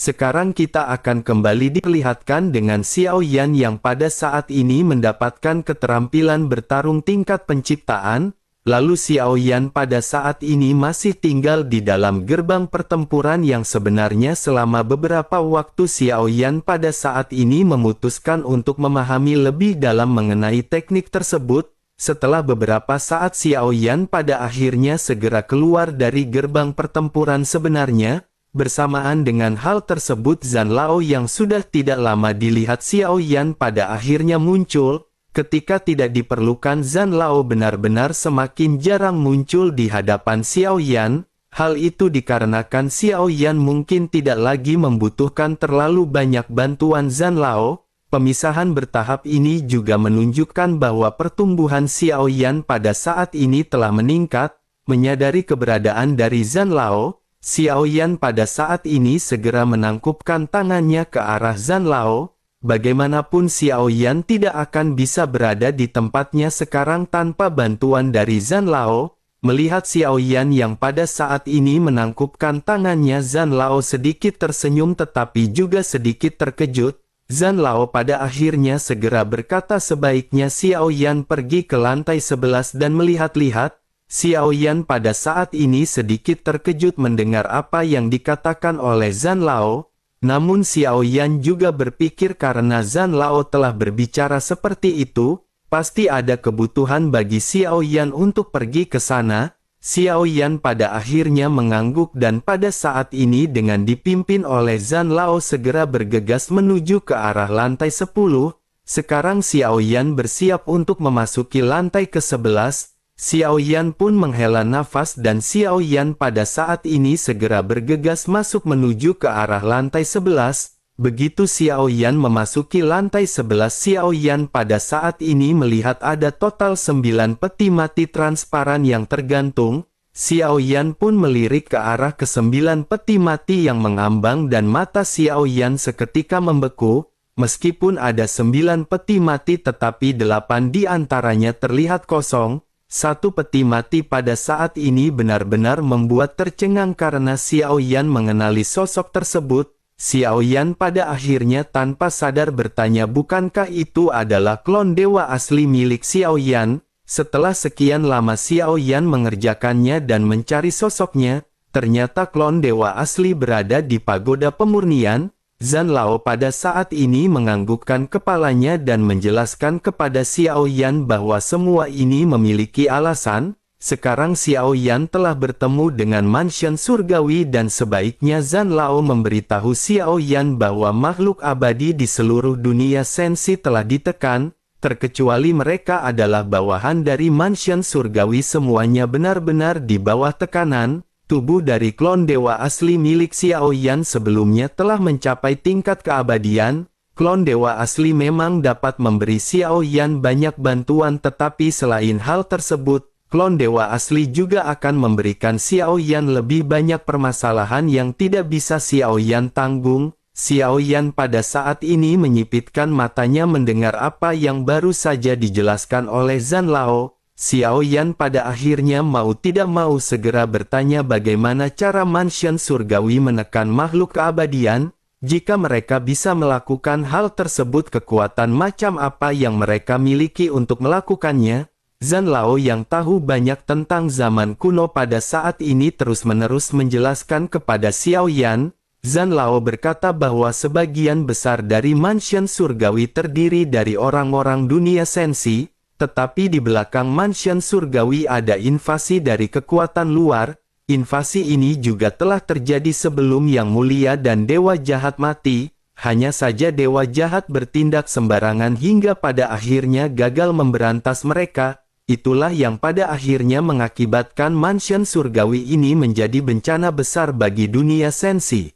Sekarang kita akan kembali diperlihatkan dengan Xiao Yan yang pada saat ini mendapatkan keterampilan bertarung tingkat penciptaan, lalu Xiao Yan pada saat ini masih tinggal di dalam gerbang pertempuran yang sebenarnya selama beberapa waktu Xiao Yan pada saat ini memutuskan untuk memahami lebih dalam mengenai teknik tersebut. Setelah beberapa saat Xiao Yan pada akhirnya segera keluar dari gerbang pertempuran sebenarnya. Bersamaan dengan hal tersebut Zhan Lao yang sudah tidak lama dilihat Xiao Yan pada akhirnya muncul. Ketika tidak diperlukan Zhan Lao benar-benar semakin jarang muncul di hadapan Xiao Yan. Hal itu dikarenakan Xiao Yan mungkin tidak lagi membutuhkan terlalu banyak bantuan Zhan Lao. Pemisahan bertahap ini juga menunjukkan bahwa pertumbuhan Xiao Yan pada saat ini telah meningkat. Menyadari keberadaan dari Zhan Lao, Xiao Yan pada saat ini segera menangkupkan tangannya ke arah Zhan Lao. Bagaimanapun Xiao Yan tidak akan bisa berada di tempatnya sekarang tanpa bantuan dari Zhan Lao. Melihat Xiao Yan yang pada saat ini menangkupkan tangannya, Zhan Lao sedikit tersenyum tetapi juga sedikit terkejut. Zhan Lao pada akhirnya segera berkata sebaiknya Xiao Yan pergi ke lantai 11 dan melihat-lihat. Xiao Yan pada saat ini sedikit terkejut mendengar apa yang dikatakan oleh Zhan Lao. Namun Xiao Yan juga berpikir karena Zhan Lao telah berbicara seperti itu, pasti ada kebutuhan bagi Xiao Yan untuk pergi ke sana. Xiao Yan pada akhirnya mengangguk dan pada saat ini dengan dipimpin oleh Zhan Lao segera bergegas menuju ke arah lantai 10. Sekarang Xiao Yan bersiap untuk memasuki lantai ke-11. Xiao Yan pun menghela nafas dan Xiao Yan pada saat ini segera bergegas masuk menuju ke arah lantai 11. Begitu Xiao Yan memasuki lantai 11, Xiao Yan pada saat ini melihat ada total 9 peti mati transparan yang tergantung. Xiao Yan pun melirik ke arah ke-9 peti mati yang mengambang dan mata Xiao Yan seketika membeku. Meskipun ada 9 peti mati tetapi 8 di antaranya terlihat kosong. Satu peti mati pada saat ini benar-benar membuat tercengang karena Xiao Yan mengenali sosok tersebut. Xiao Yan pada akhirnya tanpa sadar bertanya, bukankah itu adalah klon dewa asli milik Xiao Yan? Setelah sekian lama Xiao Yan mengerjakannya dan mencari sosoknya, ternyata klon dewa asli berada di pagoda pemurnian. Zhan Lao pada saat ini menganggukkan kepalanya dan menjelaskan kepada Xiao Yan bahwa semua ini memiliki alasan. Sekarang Xiao Yan telah bertemu dengan mansion surgawi dan sebaiknya Zhan Lao memberitahu Xiao Yan bahwa makhluk abadi di seluruh dunia sensi telah ditekan, terkecuali mereka adalah bawahan dari mansion surgawi, semuanya benar-benar di bawah tekanan. Tubuh dari klon dewa asli milik Xiao Yan sebelumnya telah mencapai tingkat keabadian. Klon dewa asli memang dapat memberi Xiao Yan banyak bantuan, tetapi selain hal tersebut, klon dewa asli juga akan memberikan Xiao Yan lebih banyak permasalahan yang tidak bisa Xiao Yan tanggung. Xiao Yan pada saat ini menyipitkan matanya mendengar apa yang baru saja dijelaskan oleh Zhan Lao. Xiao Yan pada akhirnya mau tidak mau segera bertanya bagaimana cara mansion surgawi menekan makhluk keabadian. Jika mereka bisa melakukan hal tersebut, kekuatan macam apa yang mereka miliki untuk melakukannya? Zhan Lao yang tahu banyak tentang zaman kuno pada saat ini terus-menerus menjelaskan kepada Xiao Yan. Zhan Lao berkata bahwa sebagian besar dari mansion surgawi terdiri dari orang-orang dunia sensi. Tetapi di belakang mansion surgawi ada invasi dari kekuatan luar. Invasi ini juga telah terjadi sebelum Yang Mulia dan Dewa Jahat mati. Hanya saja Dewa Jahat bertindak sembarangan hingga pada akhirnya gagal memberantas mereka. Itulah yang pada akhirnya mengakibatkan mansion surgawi ini menjadi bencana besar bagi dunia sensi.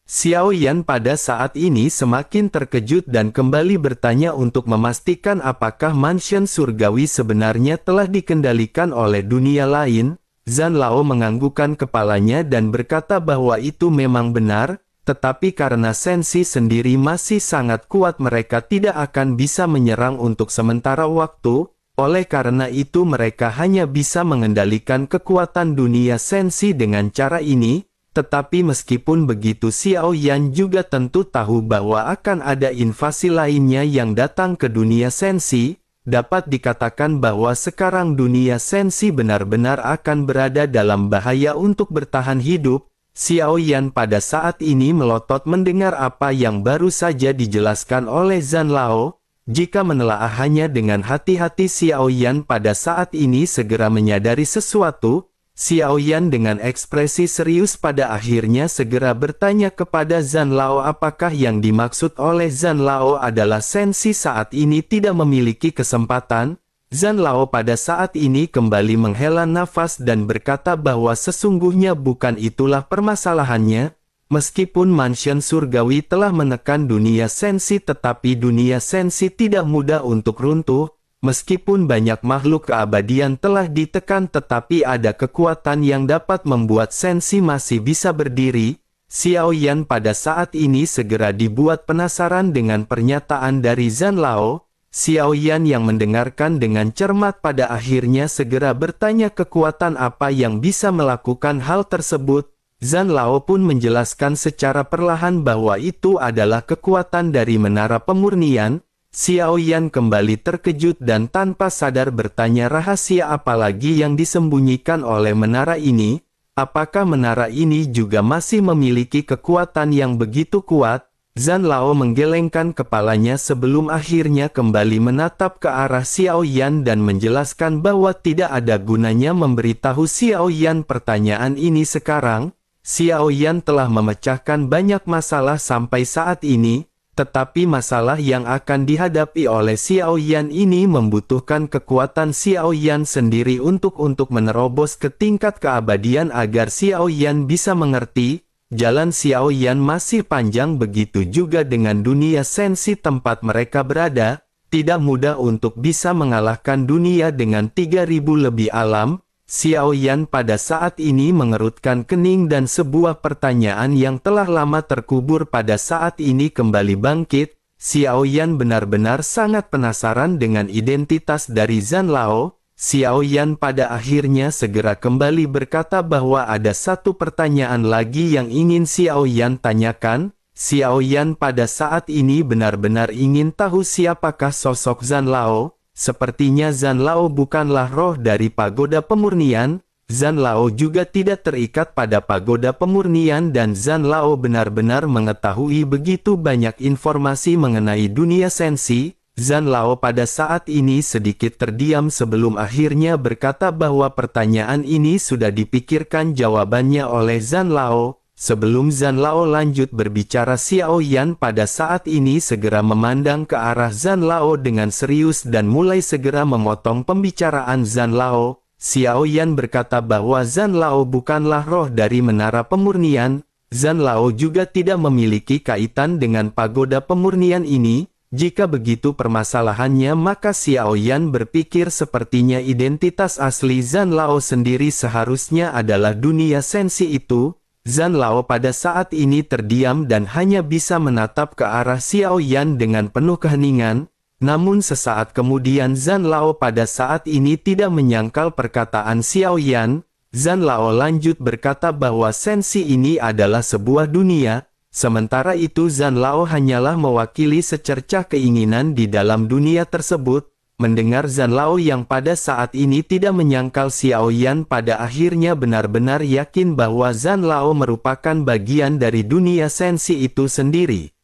Xiao Yan pada saat ini semakin terkejut dan kembali bertanya untuk memastikan apakah mansion surgawi sebenarnya telah dikendalikan oleh dunia lain. Zhan Lao menganggukkan kepalanya dan berkata bahwa itu memang benar, tetapi karena sensi sendiri masih sangat kuat mereka tidak akan bisa menyerang untuk sementara waktu. Oleh karena itu mereka hanya bisa mengendalikan kekuatan dunia sensi dengan cara ini. Tetapi meskipun begitu Xiao Yan juga tentu tahu bahwa akan ada invasi lainnya yang datang ke dunia sensi. Dapat dikatakan bahwa sekarang dunia sensi benar-benar akan berada dalam bahaya untuk bertahan hidup. Xiao Yan pada saat ini melotot mendengar apa yang baru saja dijelaskan oleh Zhan Lao. Jika menelaahnya dengan hati-hati, Xiao Yan pada saat ini segera menyadari sesuatu. Xiao Yan dengan ekspresi serius pada akhirnya segera bertanya kepada Zhan Lao apakah yang dimaksud oleh Zhan Lao adalah sensi saat ini tidak memiliki kesempatan. Zhan Lao pada saat ini kembali menghela nafas dan berkata bahwa sesungguhnya bukan itulah permasalahannya. Meskipun mansion surgawi telah menekan dunia sensi, tetapi dunia sensi tidak mudah untuk runtuh. Meskipun banyak makhluk keabadian telah ditekan, tetapi ada kekuatan yang dapat membuat sensi masih bisa berdiri. Xiao Yan pada saat ini segera dibuat penasaran dengan pernyataan dari Zhan Lao. Xiao Yan yang mendengarkan dengan cermat pada akhirnya segera bertanya kekuatan apa yang bisa melakukan hal tersebut. Zhan Lao pun menjelaskan secara perlahan bahwa itu adalah kekuatan dari menara pemurnian. Xiao Yan kembali terkejut dan tanpa sadar bertanya rahasia apa lagi yang disembunyikan oleh menara ini. Apakah menara ini juga masih memiliki kekuatan yang begitu kuat? Zhan Lao menggelengkan kepalanya sebelum akhirnya kembali menatap ke arah Xiao Yan dan menjelaskan bahwa tidak ada gunanya memberitahu Xiao Yan pertanyaan ini sekarang. Xiao Yan telah memecahkan banyak masalah sampai saat ini. Tetapi masalah yang akan dihadapi oleh Xiao Yan ini membutuhkan kekuatan Xiao Yan sendiri untuk menerobos ke tingkat keabadian agar Xiao Yan bisa mengerti. Jalan Xiao Yan masih panjang, begitu juga dengan dunia sensi tempat mereka berada. Tidak mudah untuk bisa mengalahkan dunia dengan 3000 lebih alam. Xiao Yan pada saat ini mengerutkan kening dan sebuah pertanyaan yang telah lama terkubur pada saat ini kembali bangkit. Xiao Yan benar-benar sangat penasaran dengan identitas dari Zhan Lao. Xiao Yan pada akhirnya segera kembali berkata bahwa ada satu pertanyaan lagi yang ingin Xiao Yan tanyakan. Xiao Yan pada saat ini benar-benar ingin tahu siapakah sosok Zhan Lao. Sepertinya Zhan Lao bukanlah roh dari pagoda pemurnian. Zhan Lao juga tidak terikat pada pagoda pemurnian dan Zhan Lao benar-benar mengetahui begitu banyak informasi mengenai dunia sensi. Zhan Lao pada saat ini sedikit terdiam sebelum akhirnya berkata bahwa pertanyaan ini sudah dipikirkan jawabannya oleh Zhan Lao. Sebelum Zhan Lao lanjut berbicara, Xiao Yan pada saat ini segera memandang ke arah Zhan Lao dengan serius dan mulai segera memotong pembicaraan Zhan Lao. Xiao Yan berkata bahwa Zhan Lao bukanlah roh dari menara pemurnian. Zhan Lao juga tidak memiliki kaitan dengan pagoda pemurnian ini. Jika begitu permasalahannya, maka Xiao Yan berpikir sepertinya identitas asli Zhan Lao sendiri seharusnya adalah dunia sensi itu. Zhan Lao pada saat ini terdiam dan hanya bisa menatap ke arah Xiao Yan dengan penuh keheningan. Namun sesaat kemudian Zhan Lao pada saat ini tidak menyangkal perkataan Xiao Yan. Zhan Lao lanjut berkata bahwa sensi ini adalah sebuah dunia. Sementara itu Zhan Lao hanyalah mewakili secercah keinginan di dalam dunia tersebut. Mendengar Zhan Lao yang pada saat ini tidak menyangkal Xiao Yan pada akhirnya benar-benar yakin bahwa Zhan Lao merupakan bagian dari dunia sensi itu sendiri.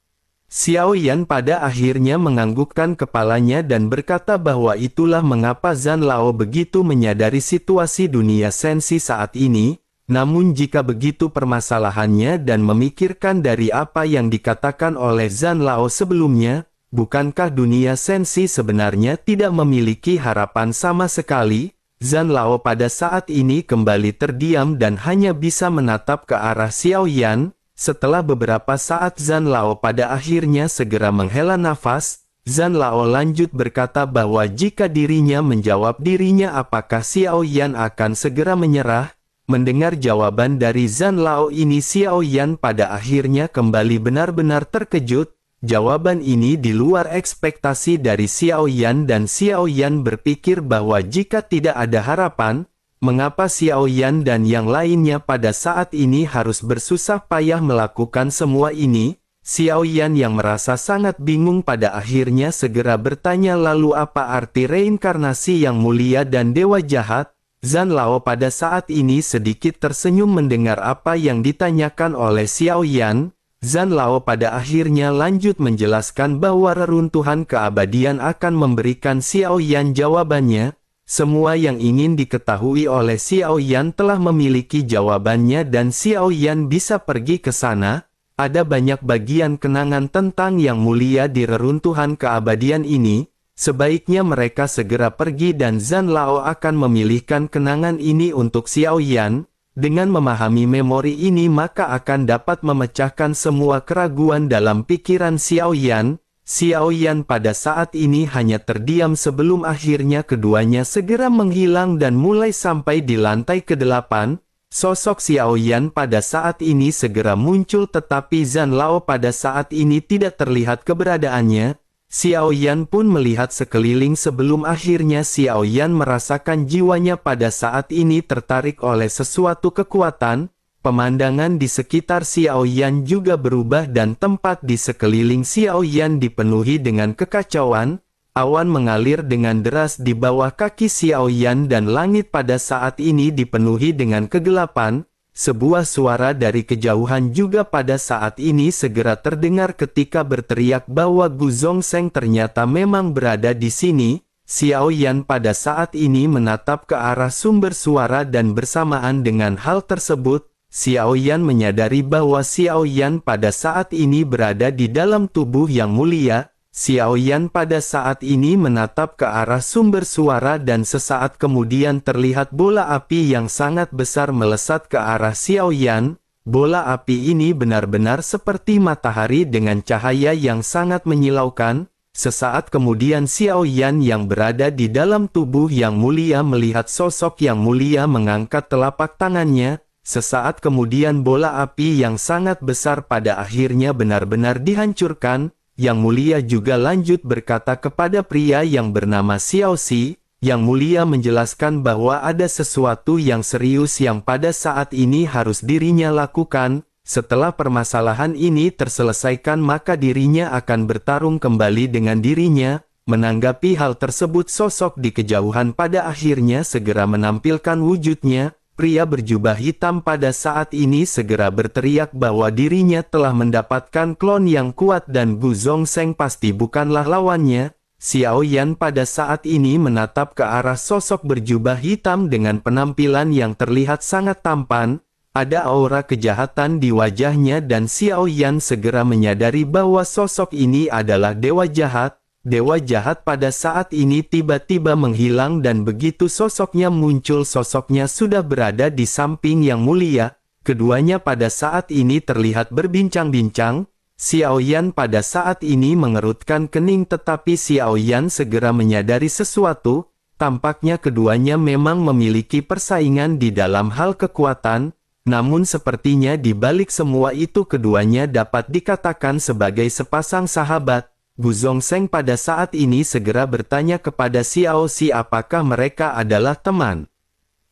Xiao Yan pada akhirnya menganggukkan kepalanya dan berkata bahwa itulah mengapa Zhan Lao begitu menyadari situasi dunia sensi saat ini. Namun jika begitu permasalahannya dan memikirkan dari apa yang dikatakan oleh Zhan Lao sebelumnya, bukankah dunia sensi sebenarnya tidak memiliki harapan sama sekali? Zhan Lao pada saat ini kembali terdiam dan hanya bisa menatap ke arah Xiao Yan. Setelah beberapa saat Zhan Lao pada akhirnya segera menghela nafas. Zhan Lao lanjut berkata bahwa jika dirinya menjawab dirinya apakah Xiao Yan akan segera menyerah. Mendengar jawaban dari Zhan Lao ini, Xiao Yan pada akhirnya kembali benar-benar terkejut. Jawaban ini di luar ekspektasi dari Xiao Yan dan Xiao Yan berpikir bahwa jika tidak ada harapan, Mengapa Xiao Yan dan yang lainnya pada saat ini harus bersusah payah melakukan semua ini? Xiao Yan yang merasa sangat bingung pada akhirnya segera bertanya, lalu apa arti reinkarnasi yang mulia dan dewa jahat? Zhan Lao pada saat ini sedikit tersenyum mendengar apa yang ditanyakan oleh Xiao Yan. Zhan Lao pada akhirnya lanjut menjelaskan bahwa reruntuhan keabadian akan memberikan Xiao Yan jawabannya. Semua yang ingin diketahui oleh Xiao Yan telah memiliki jawabannya dan Xiao Yan bisa pergi ke sana. Ada banyak bagian kenangan tentang yang mulia di reruntuhan keabadian ini. Sebaiknya mereka segera pergi dan Zhan Lao akan memilihkan kenangan ini untuk Xiao Yan. Dengan memahami memori ini maka akan dapat memecahkan semua keraguan dalam pikiran Xiao Yan. Xiao Yan pada saat ini hanya terdiam sebelum akhirnya keduanya segera menghilang dan mulai sampai di lantai ke-8. Sosok Xiao Yan pada saat ini segera muncul tetapi Zhan Lao pada saat ini tidak terlihat keberadaannya. Xiao Yan pun melihat sekeliling sebelum akhirnya Xiao Yan merasakan jiwanya pada saat ini tertarik oleh sesuatu kekuatan. Pemandangan di sekitar Xiao Yan juga berubah dan tempat di sekeliling Xiao Yan dipenuhi dengan kekacauan. Awan mengalir dengan deras di bawah kaki Xiao Yan dan langit pada saat ini dipenuhi dengan kegelapan. Sebuah suara dari kejauhan juga pada saat ini segera terdengar ketika berteriak bahwa Gu Zongsheng ternyata memang berada di sini. Xiao Yan pada saat ini menatap ke arah sumber suara dan bersamaan dengan hal tersebut, Xiao Yan menyadari bahwa Xiao Yan pada saat ini berada di dalam tubuh yang mulia. Xiao Yan pada saat ini menatap ke arah sumber suara dan sesaat kemudian terlihat bola api yang sangat besar melesat ke arah Xiao Yan. Bola api ini benar-benar seperti matahari dengan cahaya yang sangat menyilaukan. Sesaat kemudian Xiao Yan yang berada di dalam tubuh yang mulia melihat sosok yang mulia mengangkat telapak tangannya. Sesaat kemudian bola api yang sangat besar pada akhirnya benar-benar dihancurkan. Yang mulia juga lanjut berkata kepada pria yang bernama Xiao Xi. Yang mulia menjelaskan bahwa ada sesuatu yang serius yang pada saat ini harus dirinya lakukan. Setelah permasalahan ini terselesaikan maka dirinya akan bertarung kembali dengan dirinya. Menanggapi hal tersebut sosok di kejauhan pada akhirnya segera menampilkan wujudnya. Pria berjubah hitam pada saat ini segera berteriak bahwa dirinya telah mendapatkan klon yang kuat dan Gu Zongsheng pasti bukanlah lawannya. Xiao Yan pada saat ini menatap ke arah sosok berjubah hitam dengan penampilan yang terlihat sangat tampan. Ada aura kejahatan di wajahnya dan Xiao Yan segera menyadari bahwa sosok ini adalah dewa jahat. Dewa jahat pada saat ini tiba-tiba menghilang dan begitu sosoknya muncul sosoknya sudah berada di samping yang mulia. Keduanya pada saat ini terlihat berbincang-bincang. Xiao Yan pada saat ini mengerutkan kening tetapi Xiao Yan segera menyadari sesuatu. Tampaknya keduanya memang memiliki persaingan di dalam hal kekuatan. Namun sepertinya di balik semua itu keduanya dapat dikatakan sebagai sepasang sahabat. Gu Zongsheng pada saat ini segera bertanya kepada Xiao Xi apakah mereka adalah teman.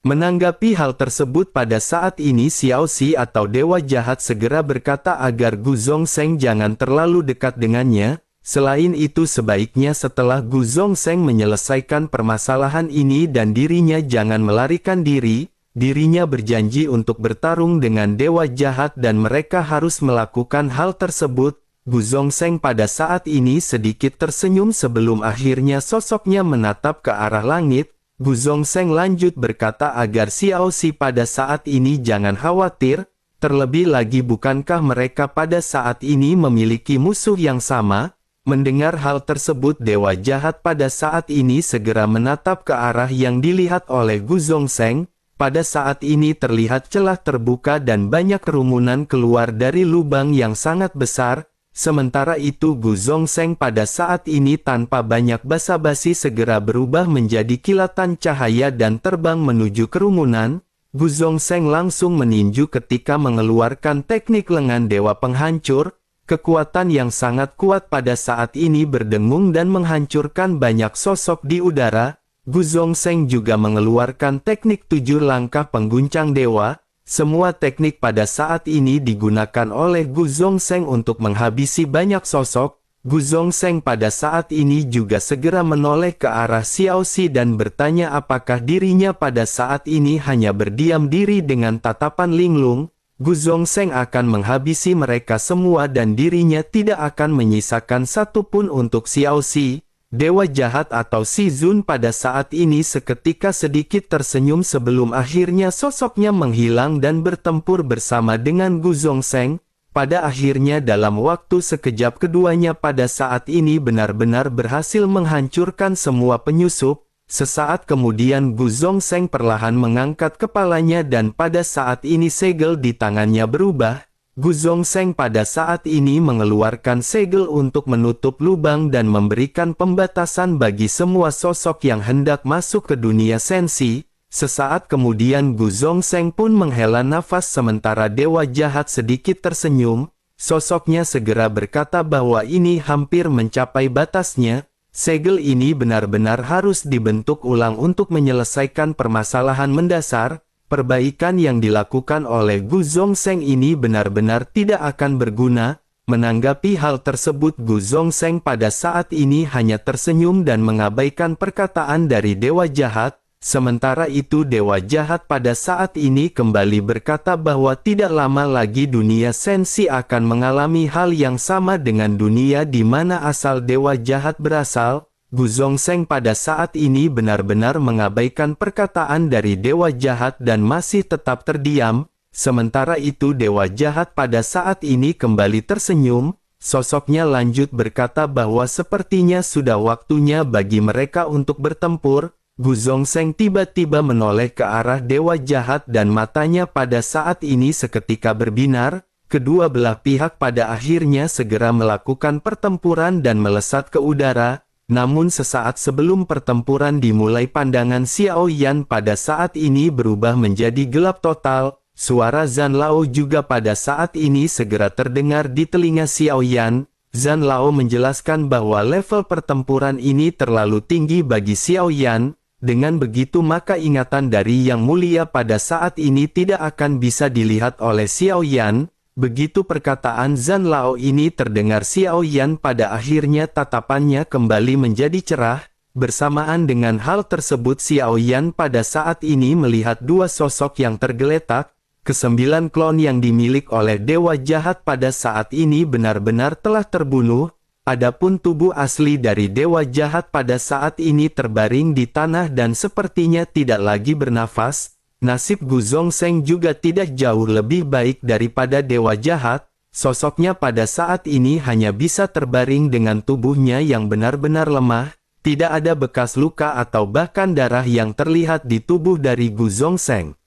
Menanggapi hal tersebut pada saat ini Xiao Xi atau dewa jahat segera berkata agar Gu Zongsheng jangan terlalu dekat dengannya. Selain itu sebaiknya setelah Gu Zongsheng menyelesaikan permasalahan ini dan dirinya jangan melarikan diri. Dirinya berjanji untuk bertarung dengan dewa jahat dan mereka harus melakukan hal tersebut. Gu Zongsheng pada saat ini sedikit tersenyum sebelum akhirnya sosoknya menatap ke arah langit. Gu Zongsheng lanjut berkata agar Xiao Xi pada saat ini jangan khawatir. Terlebih lagi bukankah mereka pada saat ini memiliki musuh yang sama? Mendengar hal tersebut dewa jahat pada saat ini segera menatap ke arah yang dilihat oleh Gu Zongsheng. Pada saat ini terlihat celah terbuka dan banyak kerumunan keluar dari lubang yang sangat besar. Sementara itu Gu Zongsheng pada saat ini tanpa banyak basa-basi segera berubah menjadi kilatan cahaya dan terbang menuju kerumunan. Gu Zongsheng langsung meninju ketika mengeluarkan teknik lengan dewa penghancur. Kekuatan yang sangat kuat pada saat ini berdengung dan menghancurkan banyak sosok di udara. Gu Zhongzheng juga mengeluarkan teknik 7 langkah pengguncang dewa. Semua teknik pada saat ini digunakan oleh Gu Zhongzheng untuk menghabisi banyak sosok. Gu Zhongzheng pada saat ini juga segera menoleh ke arah Xiao Xi dan bertanya apakah dirinya pada saat ini hanya berdiam diri dengan tatapan linglung. Gu Zhongzheng akan menghabisi mereka semua dan dirinya tidak akan menyisakan satupun untuk Xiao Xi. Dewa jahat atau Shi Zun pada saat ini seketika sedikit tersenyum sebelum akhirnya sosoknya menghilang dan bertempur bersama dengan Gu Zhongzheng. Pada akhirnya dalam waktu sekejap keduanya pada saat ini benar-benar berhasil menghancurkan semua penyusup. Sesaat kemudian Gu Zhongzheng perlahan mengangkat kepalanya dan pada saat ini segel di tangannya berubah. Gu Zhongzheng pada saat ini mengeluarkan segel untuk menutup lubang dan memberikan pembatasan bagi semua sosok yang hendak masuk ke dunia sensi. Sesaat kemudian Gu Zhongzheng pun menghela nafas sementara dewa jahat sedikit tersenyum. Sosoknya segera berkata bahwa ini hampir mencapai batasnya. Segel ini benar-benar harus dibentuk ulang untuk menyelesaikan permasalahan mendasar. Perbaikan yang dilakukan oleh Gu Zhongzheng ini benar-benar tidak akan berguna. Menanggapi hal tersebut Gu Zhongzheng pada saat ini hanya tersenyum dan mengabaikan perkataan dari dewa jahat. Sementara itu dewa jahat pada saat ini kembali berkata bahwa tidak lama lagi dunia sensi akan mengalami hal yang sama dengan dunia di mana asal dewa jahat berasal. Gu Zhongzheng pada saat ini benar-benar mengabaikan perkataan dari dewa jahat dan masih tetap terdiam. Sementara itu dewa jahat pada saat ini kembali tersenyum. Sosoknya lanjut berkata bahwa sepertinya sudah waktunya bagi mereka untuk bertempur. Gu Zhongzheng tiba-tiba menoleh ke arah dewa jahat dan matanya pada saat ini seketika berbinar. Kedua belah pihak pada akhirnya segera melakukan pertempuran dan melesat ke udara. Namun sesaat sebelum pertempuran dimulai pandangan Xiao Yan pada saat ini berubah menjadi gelap total. Suara Zhan Lao juga pada saat ini segera terdengar di telinga Xiao Yan. Zhan Lao menjelaskan bahwa level pertempuran ini terlalu tinggi bagi Xiao Yan. Dengan begitu maka ingatan dari Yang Mulia pada saat ini tidak akan bisa dilihat oleh Xiao Yan. Begitu perkataan Zhan Lao ini terdengar Xiao Yan pada akhirnya tatapannya kembali menjadi cerah. Bersamaan dengan hal tersebut Xiao Yan pada saat ini melihat dua sosok yang tergeletak. Kesembilan klon yang dimiliki oleh dewa jahat pada saat ini benar-benar telah terbunuh. Adapun tubuh asli dari dewa jahat pada saat ini terbaring di tanah dan sepertinya tidak lagi bernafas. Nasib Gu Zhongzheng juga tidak jauh lebih baik daripada dewa jahat. Sosoknya pada saat ini hanya bisa terbaring dengan tubuhnya yang benar-benar lemah. Tidak ada bekas luka atau bahkan darah yang terlihat di tubuh dari Gu Zhongzheng.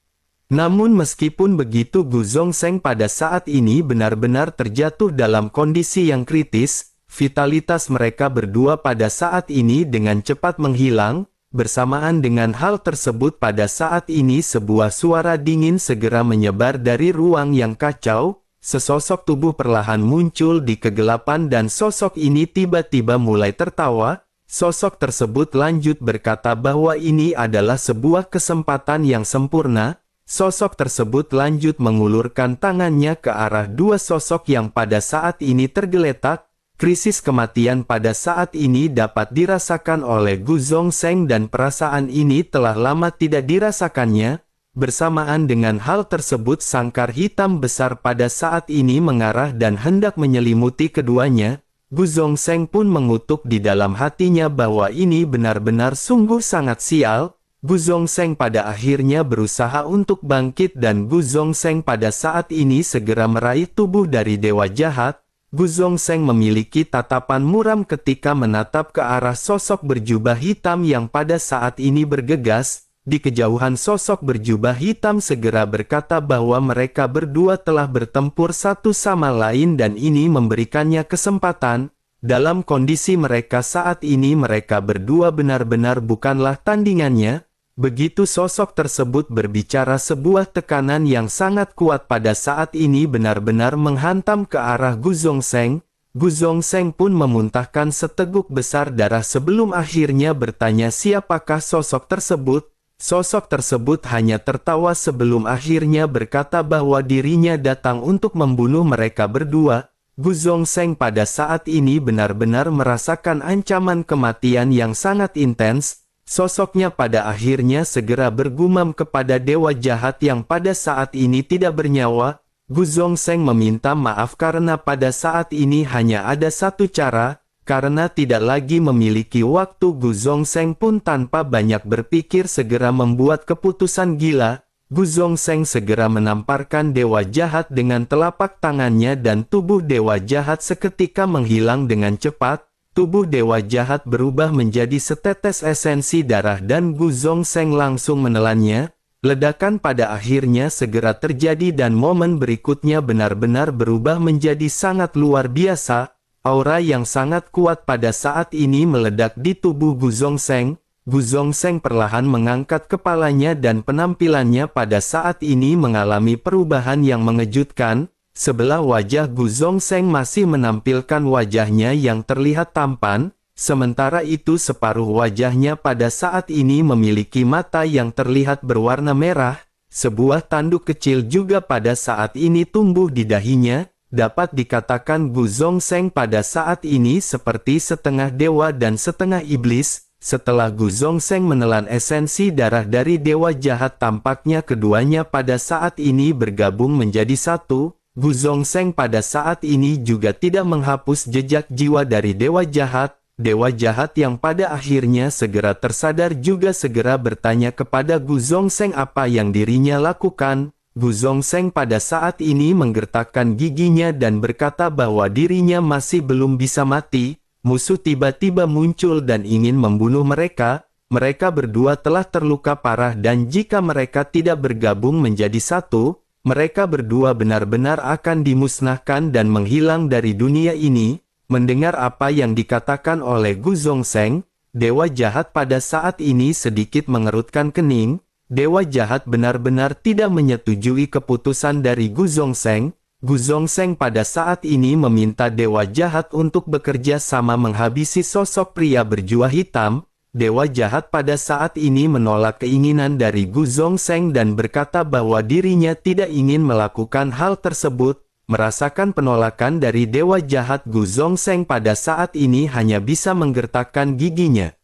Namun meskipun begitu Gu Zhongzheng pada saat ini benar-benar terjatuh dalam kondisi yang kritis. Vitalitas mereka berdua pada saat ini dengan cepat menghilang. Bersamaan dengan hal tersebut pada saat ini sebuah suara dingin segera menyebar dari ruang yang kacau. Sesosok tubuh perlahan muncul di kegelapan dan sosok ini tiba-tiba mulai tertawa. Sosok tersebut lanjut berkata bahwa ini adalah sebuah kesempatan yang sempurna. Sosok tersebut lanjut mengulurkan tangannya ke arah dua sosok yang pada saat ini tergeletak. Krisis kematian pada saat ini dapat dirasakan oleh Gu Zhongzheng dan perasaan ini telah lama tidak dirasakannya. Bersamaan dengan hal tersebut sangkar hitam besar pada saat ini mengarah dan hendak menyelimuti keduanya. Gu Zhongzheng pun mengutuk di dalam hatinya bahwa ini benar-benar sungguh sangat sial. Gu Zhongzheng pada akhirnya berusaha untuk bangkit dan Gu Zhongzheng pada saat ini segera meraih tubuh dari dewa jahat. Gu Zhongzheng memiliki tatapan muram ketika menatap ke arah sosok berjubah hitam yang pada saat ini bergegas. Di kejauhan sosok berjubah hitam segera berkata bahwa mereka berdua telah bertempur satu sama lain dan ini memberikannya kesempatan. Dalam kondisi mereka saat ini mereka berdua benar-benar bukanlah tandingannya. Begitu sosok tersebut berbicara sebuah tekanan yang sangat kuat pada saat ini benar-benar menghantam ke arah Gu Zhongzheng. Gu Zongsheng pun memuntahkan seteguk besar darah sebelum akhirnya bertanya siapakah sosok tersebut. Sosok tersebut hanya tertawa sebelum akhirnya berkata bahwa dirinya datang untuk membunuh mereka berdua. Gu Zongsheng pada saat ini benar-benar merasakan ancaman kematian yang sangat intens. Sosoknya pada akhirnya segera bergumam kepada dewa jahat yang pada saat ini tidak bernyawa. Gu Zongsheng meminta maaf karena pada saat ini hanya ada satu cara. Karena tidak lagi memiliki waktu, Gu Zongsheng pun tanpa banyak berpikir segera membuat keputusan gila. Gu Zongsheng segera menamparkan dewa jahat dengan telapak tangannya dan tubuh dewa jahat seketika menghilang dengan cepat. Tubuh dewa jahat berubah menjadi setetes esensi darah dan Gu Zongsheng langsung menelannya. Ledakan pada akhirnya segera terjadi dan momen berikutnya benar-benar berubah menjadi sangat luar biasa. Aura yang sangat kuat pada saat ini meledak di tubuh Gu Zongsheng. Gu Zongsheng perlahan mengangkat kepalanya dan penampilannya pada saat ini mengalami perubahan yang mengejutkan. Sebelah wajah Gu Zongsheng masih menampilkan wajahnya yang terlihat tampan, sementara itu separuh wajahnya pada saat ini memiliki mata yang terlihat berwarna merah. Sebuah tanduk kecil juga pada saat ini tumbuh di dahinya. Dapat dikatakan Gu Zongsheng pada saat ini seperti setengah dewa dan setengah iblis. Setelah Gu Zongsheng menelan esensi darah dari dewa jahat, tampaknya keduanya pada saat ini bergabung menjadi satu. Gu Zongsheng pada saat ini juga tidak menghapus jejak jiwa dari dewa jahat. Dewa jahat yang pada akhirnya segera tersadar juga segera bertanya kepada Gu Zongsheng apa yang dirinya lakukan. Gu Zongsheng pada saat ini menggertakkan giginya dan berkata bahwa dirinya masih belum bisa mati. Musuh tiba-tiba muncul dan ingin membunuh mereka. Mereka berdua telah terluka parah dan jika mereka tidak bergabung menjadi satu, mereka berdua benar-benar akan dimusnahkan dan menghilang dari dunia ini. Mendengar apa yang dikatakan oleh Gu Zongsheng, dewa jahat pada saat ini sedikit mengerutkan kening. Dewa jahat benar-benar tidak menyetujui keputusan dari Gu Zongsheng. Gu Zongsheng pada saat ini meminta dewa jahat untuk bekerja sama menghabisi sosok pria berjubah hitam. Dewa jahat pada saat ini menolak keinginan dari Gu Zongsheng dan berkata bahwa dirinya tidak ingin melakukan hal tersebut. Merasakan penolakan dari dewa jahat, Gu Zongsheng pada saat ini hanya bisa menggertakkan giginya.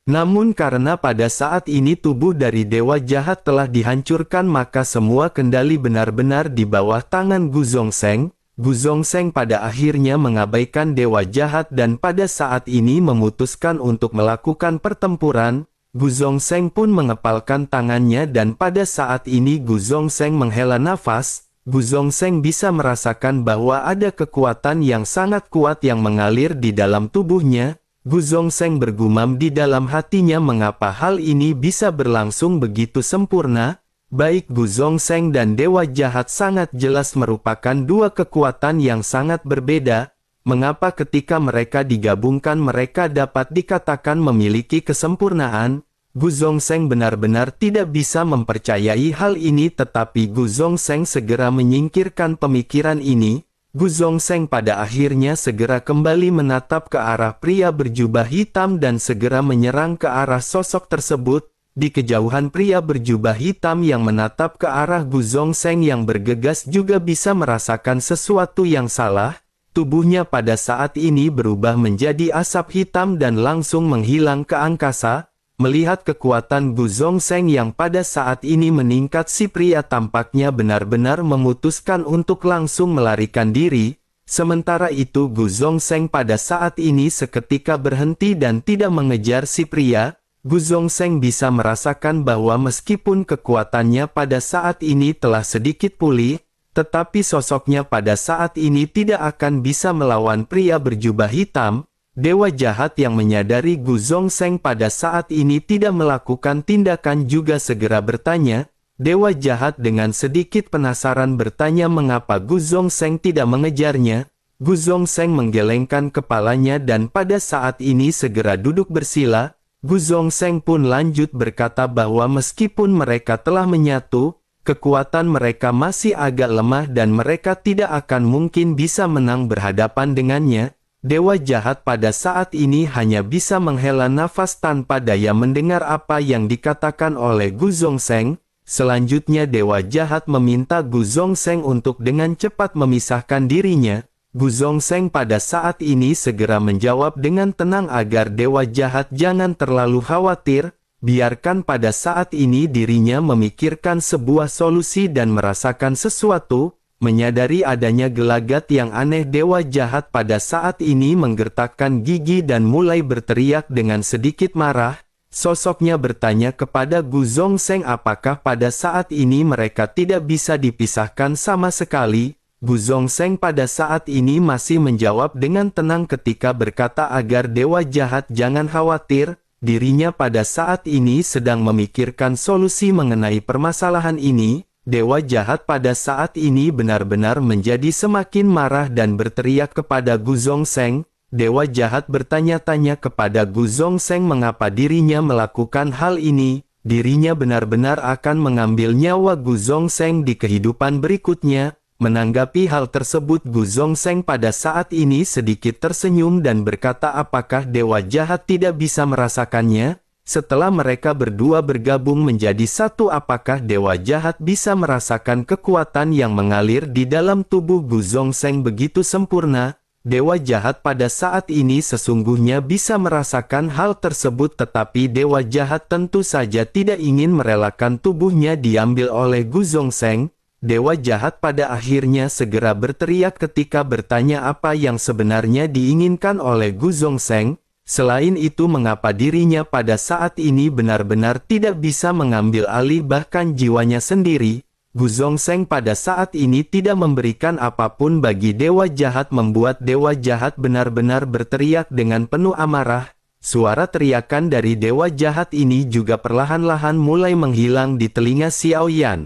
Namun karena pada saat ini tubuh dari dewa jahat telah dihancurkan, maka semua kendali benar-benar di bawah tangan Gu Zongsheng. Gu Zongsheng pada akhirnya mengabaikan dewa jahat dan pada saat ini memutuskan untuk melakukan pertempuran. Gu Zongsheng pun mengepalkan tangannya dan pada saat ini Gu Zongsheng menghela nafas. Gu Zongsheng bisa merasakan bahwa ada kekuatan yang sangat kuat yang mengalir di dalam tubuhnya. Gu Zongsheng bergumam di dalam hatinya mengapa hal ini bisa berlangsung begitu sempurna. Baik Gu Zongsheng dan dewa jahat sangat jelas merupakan dua kekuatan yang sangat berbeda. Mengapa ketika mereka digabungkan mereka dapat dikatakan memiliki kesempurnaan? Gu Zongsheng benar-benar tidak bisa mempercayai hal ini, tetapi Gu Zongsheng segera menyingkirkan pemikiran ini. Gu Zongsheng pada akhirnya segera kembali menatap ke arah pria berjubah hitam dan segera menyerang ke arah sosok tersebut. Di kejauhan pria berjubah hitam yang menatap ke arah Gu Zongsheng yang bergegas juga bisa merasakan sesuatu yang salah. Tubuhnya pada saat ini berubah menjadi asap hitam dan langsung menghilang ke angkasa. Melihat kekuatan Gu Zongsheng yang pada saat ini meningkat, si pria tampaknya benar-benar memutuskan untuk langsung melarikan diri. Sementara itu Gu Zongsheng pada saat ini seketika berhenti dan tidak mengejar si pria. Gu Zongsheng bisa merasakan bahwa meskipun kekuatannya pada saat ini telah sedikit pulih, tetapi sosoknya pada saat ini tidak akan bisa melawan pria berjubah hitam. Dewa jahat yang menyadari Gu Zongsheng pada saat ini tidak melakukan tindakan juga segera bertanya. Dewa jahat dengan sedikit penasaran bertanya mengapa Gu Zongsheng tidak mengejarnya. Gu Zongsheng menggelengkan kepalanya dan pada saat ini segera duduk bersila. Gu Zongsheng pun lanjut berkata bahwa meskipun mereka telah menyatu, kekuatan mereka masih agak lemah dan mereka tidak akan mungkin bisa menang berhadapan dengannya. Dewa jahat pada saat ini hanya bisa menghela nafas tanpa daya mendengar apa yang dikatakan oleh Gu Zongsheng. Selanjutnya dewa jahat meminta Gu Zongsheng untuk dengan cepat memisahkan dirinya. Gu Zongsheng pada saat ini segera menjawab dengan tenang agar dewa jahat jangan terlalu khawatir. Biarkan pada saat ini dirinya memikirkan sebuah solusi dan merasakan sesuatu. Menyadari adanya gelagat yang aneh, dewa jahat pada saat ini menggertakkan gigi dan mulai berteriak dengan sedikit marah. Sosoknya bertanya kepada Gu Zongsheng apakah pada saat ini mereka tidak bisa dipisahkan sama sekali. Gu Zongsheng pada saat ini masih menjawab dengan tenang ketika berkata agar dewa jahat jangan khawatir. Dirinya pada saat ini sedang memikirkan solusi mengenai permasalahan ini. Dewa jahat pada saat ini benar-benar menjadi semakin marah dan berteriak kepada Gu Zongsheng. Dewa jahat bertanya-tanya kepada Gu Zongsheng mengapa dirinya melakukan hal ini. Dirinya benar-benar akan mengambil nyawa Gu Zongsheng di kehidupan berikutnya. Menanggapi hal tersebut, Gu Zongsheng pada saat ini sedikit tersenyum dan berkata apakah dewa jahat tidak bisa merasakannya? Setelah mereka berdua bergabung menjadi satu, apakah dewa jahat bisa merasakan kekuatan yang mengalir di dalam tubuh Gu Zongsheng begitu sempurna? Dewa jahat pada saat ini sesungguhnya bisa merasakan hal tersebut, tetapi dewa jahat tentu saja tidak ingin merelakan tubuhnya diambil oleh Gu Zongsheng. Dewa jahat pada akhirnya segera berteriak ketika bertanya apa yang sebenarnya diinginkan oleh Gu Zongsheng. Selain itu mengapa dirinya pada saat ini benar-benar tidak bisa mengambil alih bahkan jiwanya sendiri. Gu Zongsheng pada saat ini tidak memberikan apapun bagi dewa jahat, membuat dewa jahat benar-benar berteriak dengan penuh amarah. Suara teriakan dari dewa jahat ini juga perlahan-lahan mulai menghilang di telinga Xiao Yan.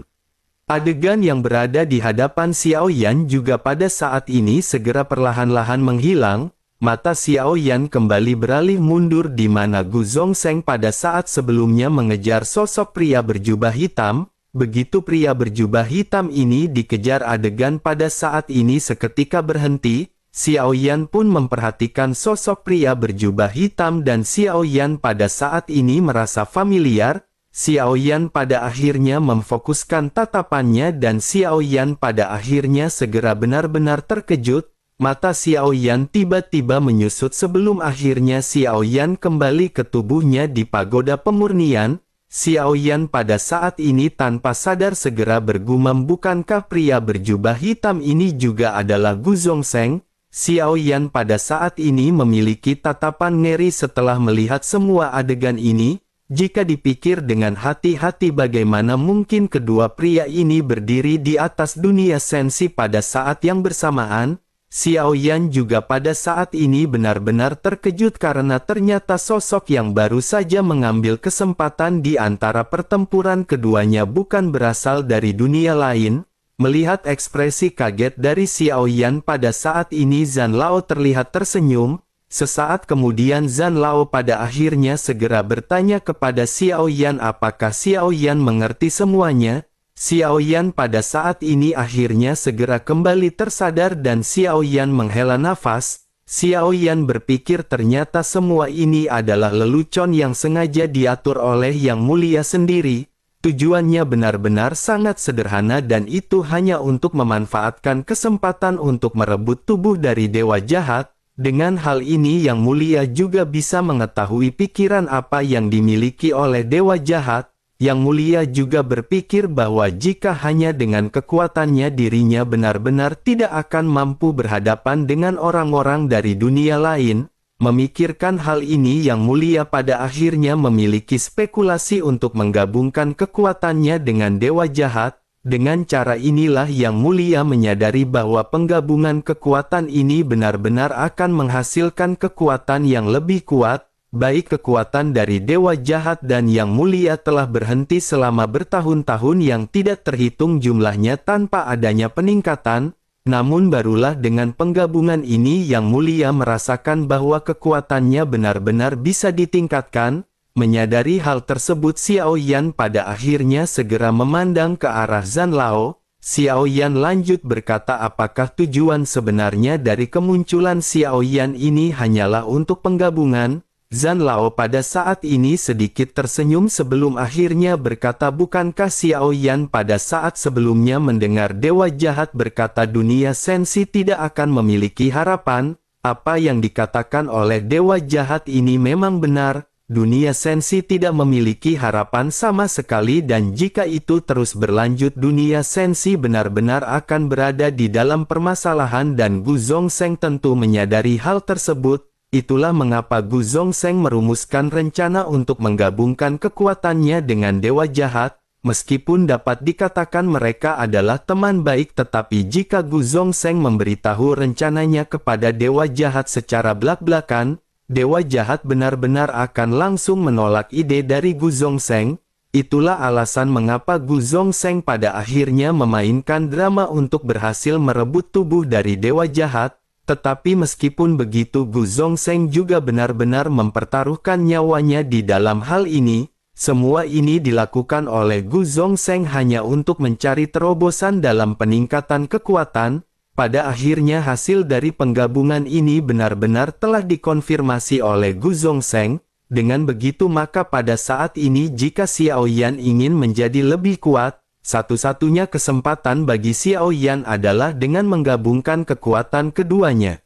Adegan yang berada di hadapan Xiao Yan juga pada saat ini segera perlahan-lahan menghilang. Mata Xiao Yan kembali beralih mundur di mana Gu Zongsheng pada saat sebelumnya mengejar sosok pria berjubah hitam. Begitu pria berjubah hitam ini dikejar, adegan pada saat ini seketika berhenti. Xiao Yan pun memperhatikan sosok pria berjubah hitam dan Xiao Yan pada saat ini merasa familiar. Xiao Yan pada akhirnya memfokuskan tatapannya dan Xiao Yan pada akhirnya segera benar-benar terkejut. Mata Xiao Yan tiba-tiba menyusut sebelum akhirnya Xiao Yan kembali ke tubuhnya di pagoda pemurnian. Xiao Yan pada saat ini tanpa sadar segera bergumam, bukankah pria berjubah hitam ini juga adalah Gu Zongsheng? Xiao Yan pada saat ini memiliki tatapan ngeri setelah melihat semua adegan ini. Jika dipikir dengan hati-hati bagaimana mungkin kedua pria ini berdiri di atas dunia sensi pada saat yang bersamaan, Xiao Yan juga pada saat ini benar-benar terkejut karena ternyata sosok yang baru saja mengambil kesempatan di antara pertempuran keduanya bukan berasal dari dunia lain. Melihat ekspresi kaget dari Xiao Yan pada saat ini, Zhan Lao terlihat tersenyum. Sesaat kemudian Zhan Lao pada akhirnya segera bertanya kepada Xiao Yan apakah Xiao Yan mengerti semuanya. Xiao Yan pada saat ini akhirnya segera kembali tersadar dan Xiao Yan menghela nafas. Xiao Yan berpikir ternyata semua ini adalah lelucon yang sengaja diatur oleh Yang Mulia sendiri. Tujuannya benar-benar sangat sederhana dan itu hanya untuk memanfaatkan kesempatan untuk merebut tubuh dari dewa jahat. Dengan hal ini Yang Mulia juga bisa mengetahui pikiran apa yang dimiliki oleh dewa jahat. Yang Mulia juga berpikir bahwa jika hanya dengan kekuatannya dirinya benar-benar tidak akan mampu berhadapan dengan orang-orang dari dunia lain. Memikirkan hal ini Yang Mulia pada akhirnya memiliki spekulasi untuk menggabungkan kekuatannya dengan dewa jahat. Dengan cara inilah Yang Mulia menyadari bahwa penggabungan kekuatan ini benar-benar akan menghasilkan kekuatan yang lebih kuat. Baik kekuatan dari dewa jahat dan Yang Mulia telah berhenti selama bertahun-tahun yang tidak terhitung jumlahnya tanpa adanya peningkatan. Namun barulah dengan penggabungan ini Yang Mulia merasakan bahwa kekuatannya benar-benar bisa ditingkatkan. Menyadari hal tersebut, Xiao Yan pada akhirnya segera memandang ke arah Zhan Lao. Xiao Yan lanjut berkata, apakah tujuan sebenarnya dari kemunculan Xiao Yan ini hanyalah untuk penggabungan? Zhan Lao pada saat ini sedikit tersenyum sebelum akhirnya berkata, bukankah Xiao Yan pada saat sebelumnya mendengar Dewa Jahat berkata dunia sensi tidak akan memiliki harapan? Apa yang dikatakan oleh Dewa Jahat ini memang benar. Dunia sensi tidak memiliki harapan sama sekali, dan jika itu terus berlanjut dunia sensi benar-benar akan berada di dalam permasalahan, dan Gu Zongsheng tentu menyadari hal tersebut. Itulah mengapa Gu Zongsheng merumuskan rencana untuk menggabungkan kekuatannya dengan Dewa Jahat. Meskipun dapat dikatakan mereka adalah teman baik, tetapi jika Gu Zongsheng memberitahu rencananya kepada Dewa Jahat secara belak-belakan, Dewa Jahat benar-benar akan langsung menolak ide dari Gu Zongsheng. Itulah alasan mengapa Gu Zongsheng pada akhirnya memainkan drama untuk berhasil merebut tubuh dari Dewa Jahat. Tetapi meskipun begitu, Gu Zongsheng juga benar-benar mempertaruhkan nyawanya di dalam hal ini. Semua ini dilakukan oleh Gu Zongsheng hanya untuk mencari terobosan dalam peningkatan kekuatan. Pada akhirnya hasil dari penggabungan ini benar-benar telah dikonfirmasi oleh Gu Zongsheng. Dengan begitu maka pada saat ini jika Xiao Yan ingin menjadi lebih kuat, satu-satunya kesempatan bagi Xiao Yan adalah dengan menggabungkan kekuatan keduanya.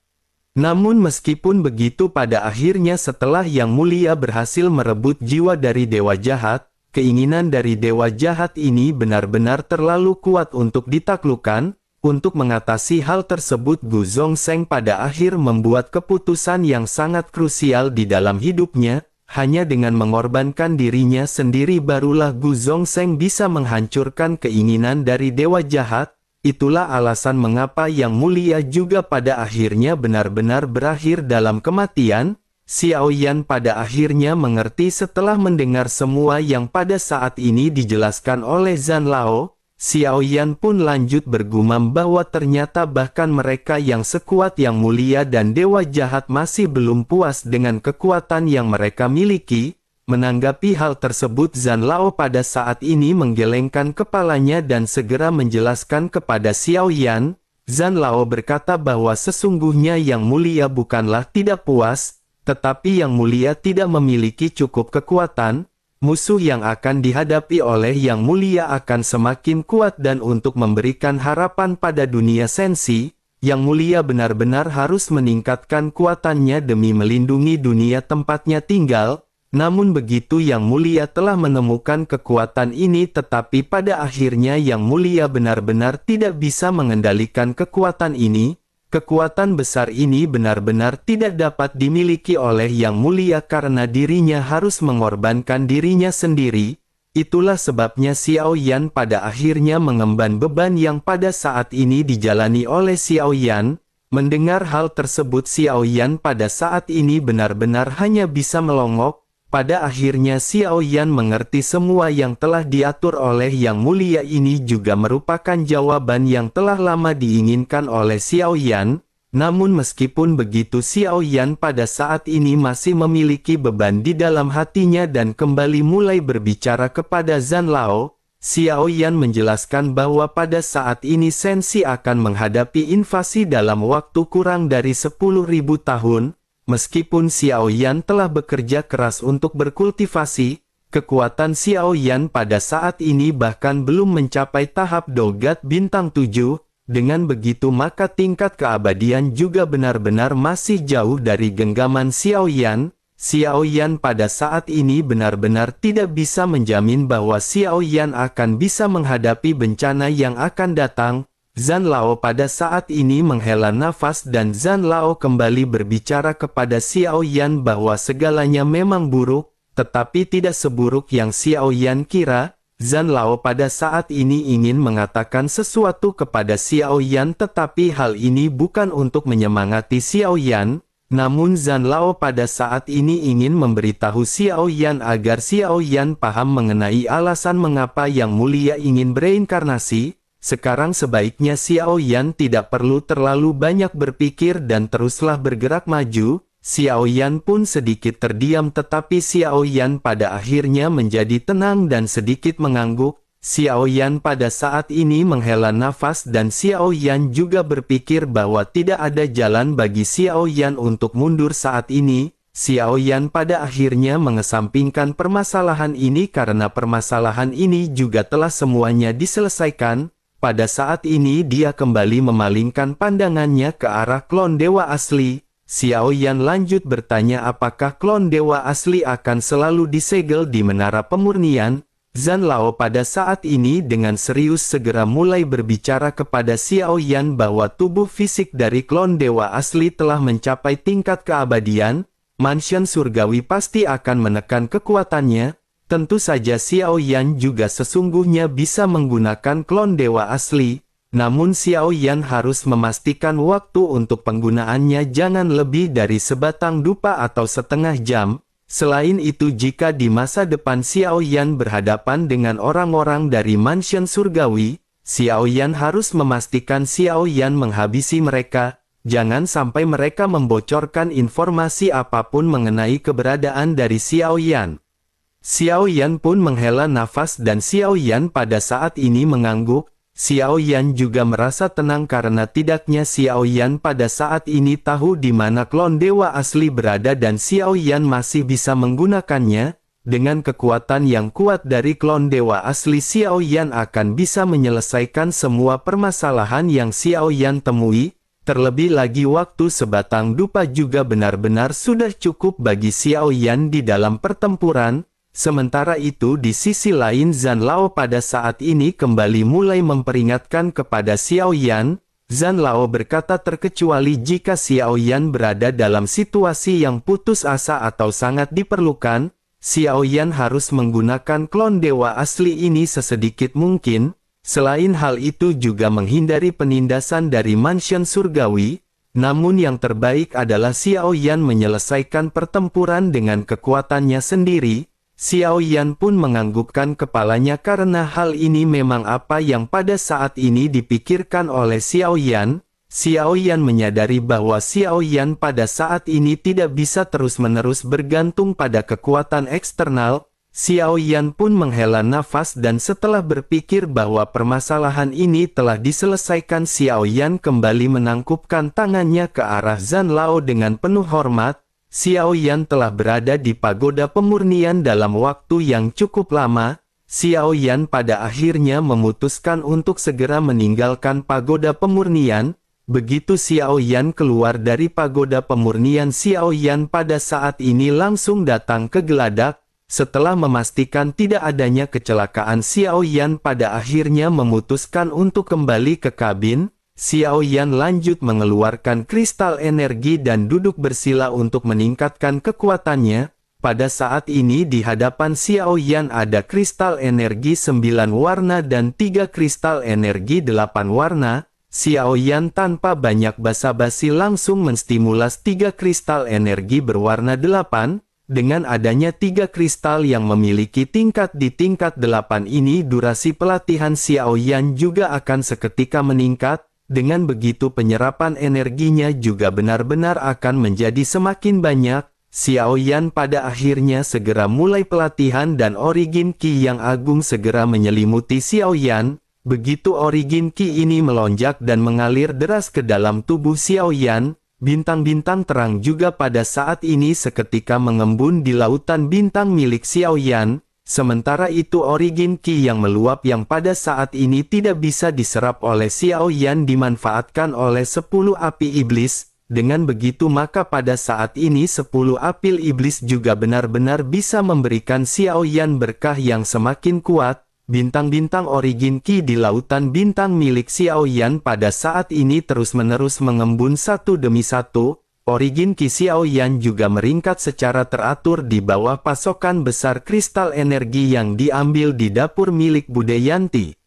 Namun meskipun begitu, pada akhirnya setelah Yang Mulia berhasil merebut jiwa dari Dewa Jahat, keinginan dari Dewa Jahat ini benar-benar terlalu kuat untuk ditaklukkan. Untuk mengatasi hal tersebut, Gu Zongsheng pada akhir membuat keputusan yang sangat krusial di dalam hidupnya. Hanya dengan mengorbankan dirinya sendiri barulah Gu Zongsheng bisa menghancurkan keinginan dari Dewa Jahat. Itulah alasan mengapa Yang Mulia juga pada akhirnya benar-benar berakhir dalam kematian. Xiao Yan pada akhirnya mengerti setelah mendengar semua yang pada saat ini dijelaskan oleh Zhan Lao. Xiao Yan pun lanjut bergumam bahwa ternyata bahkan mereka yang sekuat Yang Mulia dan Dewa Jahat masih belum puas dengan kekuatan yang mereka miliki. Menanggapi hal tersebut, Zhan Lao pada saat ini menggelengkan kepalanya dan segera menjelaskan kepada Xiao Yan. Zhan Lao berkata bahwa sesungguhnya Yang Mulia bukanlah tidak puas, tetapi Yang Mulia tidak memiliki cukup kekuatan. Musuh yang akan dihadapi oleh Yang Mulia akan semakin kuat, dan untuk memberikan harapan pada dunia sensi, Yang Mulia benar-benar harus meningkatkan kuatannya demi melindungi dunia tempatnya tinggal. Namun begitu Yang Mulia telah menemukan kekuatan ini, tetapi pada akhirnya Yang Mulia benar-benar tidak bisa mengendalikan kekuatan ini. Kekuatan besar ini benar-benar tidak dapat dimiliki oleh Yang Mulia karena dirinya harus mengorbankan dirinya sendiri. Itulah sebabnya Xiao Yan pada akhirnya mengemban beban yang pada saat ini dijalani oleh Xiao Yan. Mendengar hal tersebut, Xiao Yan pada saat ini benar-benar hanya bisa melongok. Pada akhirnya Xiao Yan mengerti semua yang telah diatur oleh Yang Mulia ini juga merupakan jawaban yang telah lama diinginkan oleh Xiao Yan. Namun meskipun begitu, Xiao Yan pada saat ini masih memiliki beban di dalam hatinya dan kembali mulai berbicara kepada Zhan Lao. Xiao Yan menjelaskan bahwa pada saat ini sensi akan menghadapi invasi dalam waktu kurang dari 10.000 tahun. Meskipun Xiao Yan telah bekerja keras untuk berkultivasi, kekuatan Xiao Yan pada saat ini bahkan belum mencapai tahap Dogat bintang 7. Dengan begitu maka tingkat keabadian juga benar-benar masih jauh dari genggaman Xiao Yan. Xiao Yan pada saat ini benar-benar tidak bisa menjamin bahwa Xiao Yan akan bisa menghadapi bencana yang akan datang. Zhan Lao pada saat ini menghela nafas dan Zhan Lao kembali berbicara kepada Xiao Yan bahwa segalanya memang buruk, tetapi tidak seburuk yang Xiao Yan kira. Zhan Lao pada saat ini ingin mengatakan sesuatu kepada Xiao Yan, tetapi hal ini bukan untuk menyemangati Xiao Yan. Namun Zhan Lao pada saat ini ingin memberitahu Xiao Yan agar Xiao Yan paham mengenai alasan mengapa Yang Mulia ingin bereinkarnasi. Sekarang sebaiknya Xiao Yan tidak perlu terlalu banyak berpikir dan teruslah bergerak maju. Xiao Yan pun sedikit terdiam, tetapi Xiao Yan pada akhirnya menjadi tenang dan sedikit mengangguk. Xiao Yan pada saat ini menghela nafas dan Xiao Yan juga berpikir bahwa tidak ada jalan bagi Xiao Yan untuk mundur saat ini. Xiao Yan pada akhirnya mengesampingkan permasalahan ini karena permasalahan ini juga telah semuanya diselesaikan. Pada saat ini dia kembali memalingkan pandangannya ke arah klon dewa asli. Xiao Yan lanjut bertanya apakah klon dewa asli akan selalu disegel di menara pemurnian. Zhan Lao pada saat ini dengan serius segera mulai berbicara kepada Xiao Yan bahwa tubuh fisik dari klon dewa asli telah mencapai tingkat keabadian. Mansion surgawi pasti akan menekan kekuatannya. Tentu saja Xiao Yan juga sesungguhnya bisa menggunakan klon dewa asli. Namun Xiao Yan harus memastikan waktu untuk penggunaannya jangan lebih dari sebatang dupa atau setengah jam. Selain itu jika di masa depan Xiao Yan berhadapan dengan orang-orang dari mansion surgawi, Xiao Yan harus memastikan Xiao Yan menghabisi mereka. Jangan sampai mereka membocorkan informasi apapun mengenai keberadaan dari Xiao Yan. Xiao Yan pun menghela nafas dan Xiao Yan pada saat ini mengangguk. Xiao Yan juga merasa tenang karena tidaknya Xiao Yan pada saat ini tahu di mana klon dewa asli berada dan Xiao Yan masih bisa menggunakannya. Dengan kekuatan yang kuat dari klon dewa asli, Xiao Yan akan bisa menyelesaikan semua permasalahan yang Xiao Yan temui. Terlebih lagi waktu sebatang dupa juga benar-benar sudah cukup bagi Xiao Yan di dalam pertempuran. Sementara itu di sisi lain Zhan Lao pada saat ini kembali mulai memperingatkan kepada Xiao Yan. Zhan Lao berkata terkecuali jika Xiao Yan berada dalam situasi yang putus asa atau sangat diperlukan, Xiao Yan harus menggunakan klon dewa asli ini sesedikit mungkin. Selain hal itu juga menghindari penindasan dari mansion surgawi. Namun yang terbaik adalah Xiao Yan menyelesaikan pertempuran dengan kekuatannya sendiri. Xiao Yan pun menganggukkan kepalanya karena hal ini memang apa yang pada saat ini dipikirkan oleh Xiao Yan. Xiao Yan menyadari bahwa Xiao Yan pada saat ini tidak bisa terus-menerus bergantung pada kekuatan eksternal. Xiao Yan pun menghela nafas dan setelah berpikir bahwa permasalahan ini telah diselesaikan, Xiao Yan kembali menangkupkan tangannya ke arah Zhan Lao dengan penuh hormat. Xiao Yan telah berada di pagoda pemurnian dalam waktu yang cukup lama. Xiao Yan pada akhirnya memutuskan untuk segera meninggalkan pagoda pemurnian. Begitu Xiao Yan keluar dari pagoda pemurnian, Xiao Yan pada saat ini langsung datang ke geladak. Setelah memastikan tidak adanya kecelakaan, Xiao Yan pada akhirnya memutuskan untuk kembali ke kabin. Xiao Yan lanjut mengeluarkan kristal energi dan duduk bersila untuk meningkatkan kekuatannya. Pada saat ini di hadapan Xiao Yan ada kristal energi 9 warna dan 3 kristal energi 8 warna. Xiao Yan tanpa banyak basa-basi langsung menstimulas 3 kristal energi berwarna 8. Dengan adanya 3 kristal yang memiliki tingkat di tingkat 8 ini, durasi pelatihan Xiao Yan juga akan seketika meningkat. Dengan begitu penyerapan energinya juga benar-benar akan menjadi semakin banyak. Xiao Yan pada akhirnya segera mulai pelatihan dan origin Qi yang agung segera menyelimuti Xiao Yan. Begitu origin Qi ini melonjak dan mengalir deras ke dalam tubuh Xiao Yan, bintang-bintang terang juga pada saat ini seketika mengembun di lautan bintang milik Xiao Yan. Sementara itu origin Qi yang meluap yang pada saat ini tidak bisa diserap oleh Xiao Yan dimanfaatkan oleh 10 api iblis. Dengan begitu maka pada saat ini 10 api iblis juga benar-benar bisa memberikan Xiao Yan berkah yang semakin kuat. Bintang-bintang origin Qi di lautan bintang milik Xiao Yan pada saat ini terus-menerus mengembun satu demi satu. Origin Qi Xiao Yan juga meringkat secara teratur di bawah pasokan besar kristal energi yang diambil di dapur milik Budayanti.